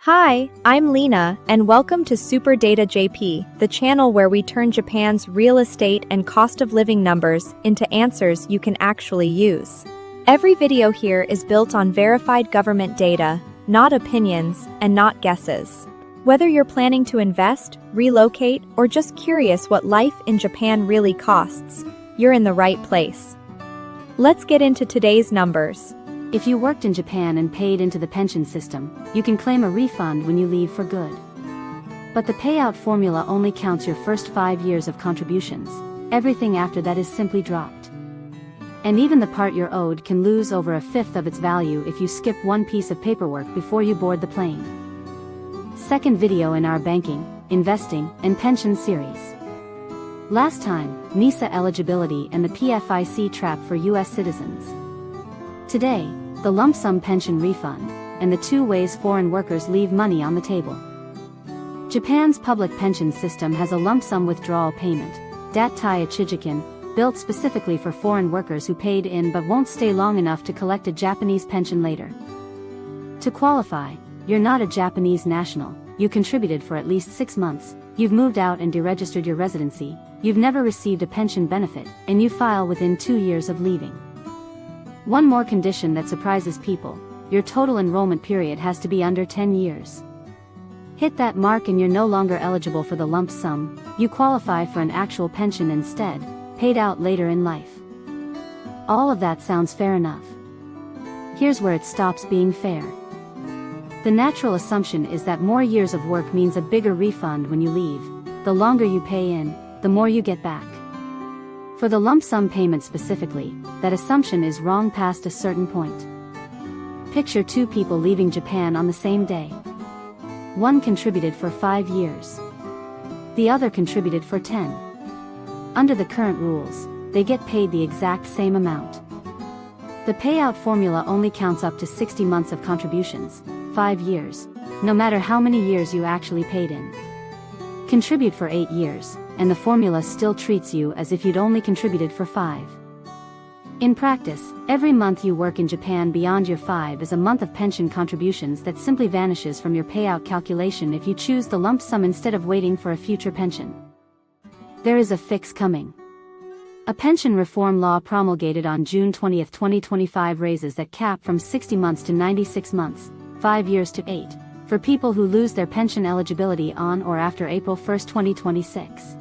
Hi, I'm Lena, and welcome to Super Data JP, the channel where we turn Japan's real estate and cost of living numbers into answers you can actually use. Every video here is built on verified government data, not opinions, and not guesses. Whether you're planning to invest, relocate, or just curious what life in Japan really costs, you're in the right place. Let's get into today's numbers. If you worked in Japan and paid into the pension system, you can claim a refund when you leave for good. But the payout formula only counts your first 5 years of contributions. Everything after that is simply dropped. And even the part you're owed can lose over a fifth of its value if you skip one piece of paperwork before you board the plane. Second video in our banking, investing, and pension series. Last time, NISA eligibility and the PFIC trap for US citizens. Today, the lump sum pension refund, and the 2 ways foreign workers leave money on the table. Japan's public pension system has a lump sum withdrawal payment, Dattai Ichijikin, built specifically for foreign workers who paid in but won't stay long enough to collect a Japanese pension later. To qualify, you're not a Japanese national, you contributed for at least 6 months, you've moved out and deregistered your residency, you've never received a pension benefit, and you file within 2 years of leaving. One more condition that surprises people, your total enrollment period has to be under 10 years. Hit that mark and you're no longer eligible for the lump sum, you qualify for an actual pension instead, paid out later in life. All of that sounds fair enough. Here's where it stops being fair. The natural assumption is that more years of work means a bigger refund when you leave. The longer you pay in, the more you get back. For the lump sum payment specifically, that assumption is wrong past a certain point. Picture 2 people leaving Japan on the same day. One contributed for 5 years. The other contributed for 10. Under the current rules, they get paid the exact same amount. The payout formula only counts up to 60 months of contributions, 5 years, no matter how many years you actually paid in. Contribute for 8 years, and the formula still treats you as if you'd only contributed for 5. In practice, every month you work in Japan beyond your 5 is a month of pension contributions that simply vanishes from your payout calculation if you choose the lump sum instead of waiting for a future pension. There is a fix coming. A pension reform law promulgated on June 20, 2025 raises that cap from 60 months to 96 months, 5 years to 8, for people who lose their pension eligibility on or after April 1, 2026.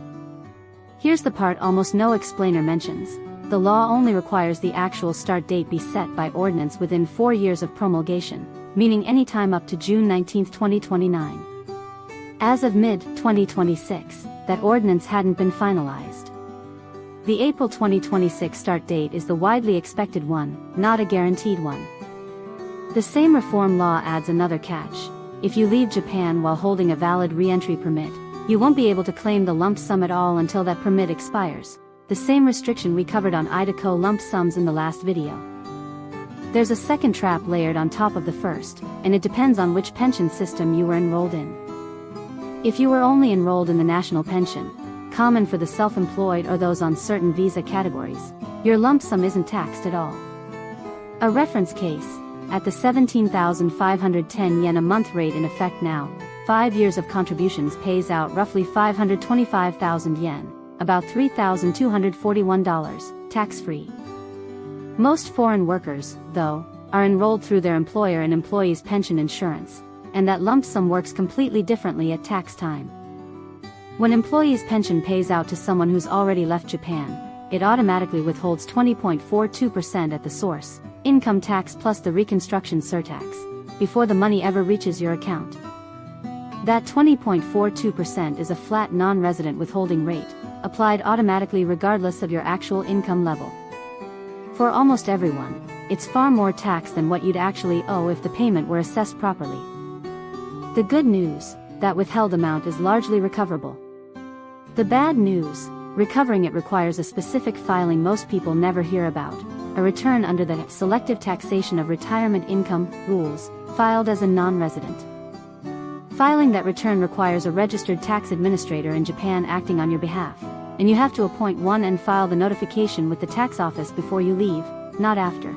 Here's the part almost no explainer mentions. The law only requires the actual start date be set by ordinance within 4 years of promulgation, meaning any time up to June 19, 2029. As of mid-2026, that ordinance hadn't been finalized. The April 2026 start date is the widely expected one, not a guaranteed one. The same reform law adds another catch. If you leave Japan while holding a valid re-entry permit, you won't be able to claim the lump sum at all until that permit expires. The same restriction we covered on IDACO lump sums in the last video. There's a second trap layered on top of the first, and it depends on which pension system you were enrolled in. If you were only enrolled in the national pension, common for the self-employed or those on certain visa categories, your lump sum isn't taxed at all. A reference case, at the 17,510 yen a month rate in effect now, 5 years of contributions pays out roughly 525,000 yen, about $3,241, tax-free. Most foreign workers, though, are enrolled through their employer and employee's pension insurance, and that lump sum works completely differently at tax time. When employee's pension pays out to someone who's already left Japan, it automatically withholds 20.42% at the source, income tax plus the reconstruction surtax, before the money ever reaches your account. That 20.42% is a flat non-resident withholding rate, applied automatically regardless of your actual income level. For almost everyone, it's far more tax than what you'd actually owe if the payment were assessed properly. The good news, that withheld amount is largely recoverable. The bad news, recovering it requires a specific filing most people never hear about, a return under the Selective Taxation of Retirement Income rules, filed as a non-resident. Filing that return requires a registered tax administrator in Japan acting on your behalf, and you have to appoint one and file the notification with the tax office before you leave, not after.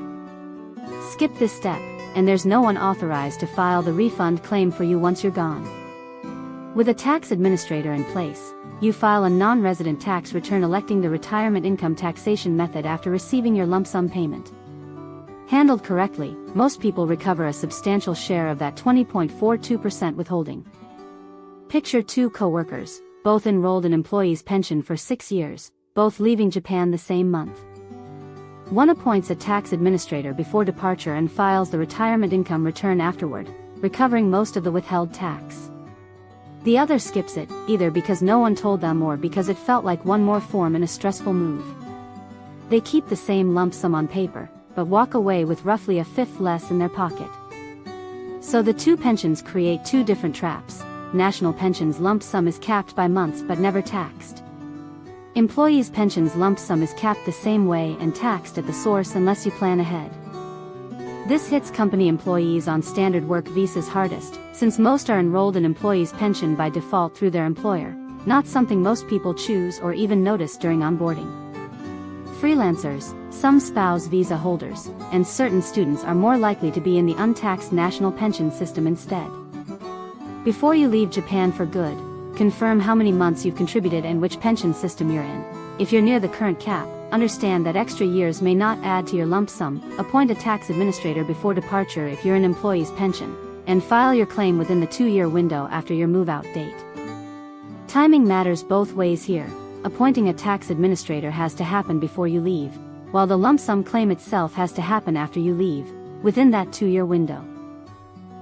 Skip this step, and there's no one authorized to file the refund claim for you once you're gone. With a tax administrator in place, you file a non-resident tax return electing the retirement income taxation method after receiving your lump sum payment. Handled correctly, most people recover a substantial share of that 20.42% withholding. Picture two co-workers, both enrolled in employees' pension for 6 years, both leaving Japan the same month. One appoints a tax administrator before departure and files the retirement income return afterward, recovering most of the withheld tax. The other skips it, either because no one told them or because it felt like one more form in a stressful move. They keep the same lump sum on paper, but walk away with roughly a fifth less in their pocket. So the two pensions create two different traps. National pensions lump sum is capped by months but never taxed. Employees' pensions lump sum is capped the same way and taxed at the source unless you plan ahead. This hits company employees on standard work visas hardest, since most are enrolled in employees' pension by default through their employer, not something most people choose or even notice during onboarding. Freelancers, some spouse visa holders, and certain students are more likely to be in the untaxed national pension system instead. Before you leave Japan for good, confirm how many months you've contributed and which pension system you're in. If you're near the current cap, understand that extra years may not add to your lump sum. Appoint a tax administrator before departure if you're an employee's pension, and file your claim within the 2-year window after your move-out date. Timing matters both ways here. Appointing a tax administrator has to happen before you leave, while the lump sum claim itself has to happen after you leave, within that 2-year window.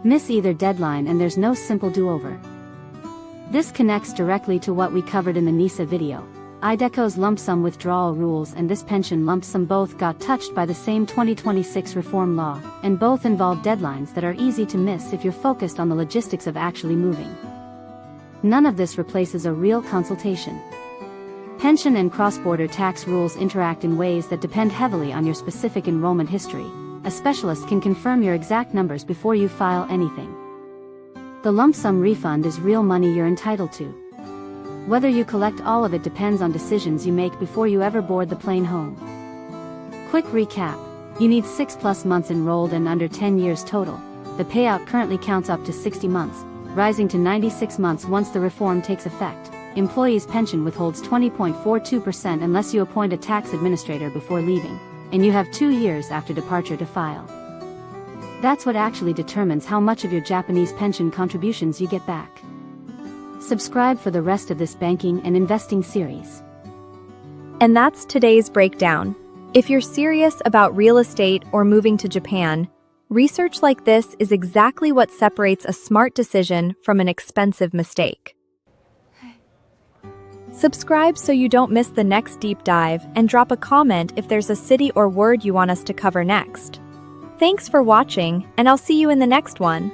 Miss either deadline and there's no simple do-over. This connects directly to what we covered in the NISA video. iDeCo's lump sum withdrawal rules and this pension lump sum both got touched by the same 2026 reform law, and both involve deadlines that are easy to miss if you're focused on the logistics of actually moving. None of this replaces a real consultation. Pension and cross-border tax rules interact in ways that depend heavily on your specific enrollment history. A specialist can confirm your exact numbers before you file anything. The lump sum refund is real money you're entitled to. Whether you collect all of it depends on decisions you make before you ever board the plane home. Quick recap: you need 6+ months enrolled and under 10 years total. The payout currently counts up to 60 months, rising to 96 months once the reform takes effect. Employees' pension withholds 20.42% unless you appoint a tax administrator before leaving, and you have 2 years after departure to file. That's what actually determines how much of your Japanese pension contributions you get back. Subscribe for the rest of this banking and investing series. And that's today's breakdown. If you're serious about real estate or moving to Japan, research like this is exactly what separates a smart decision from an expensive mistake. Subscribe so you don't miss the next deep dive, and drop a comment if there's a city or word you want us to cover next. Thanks for watching, and I'll see you in the next one.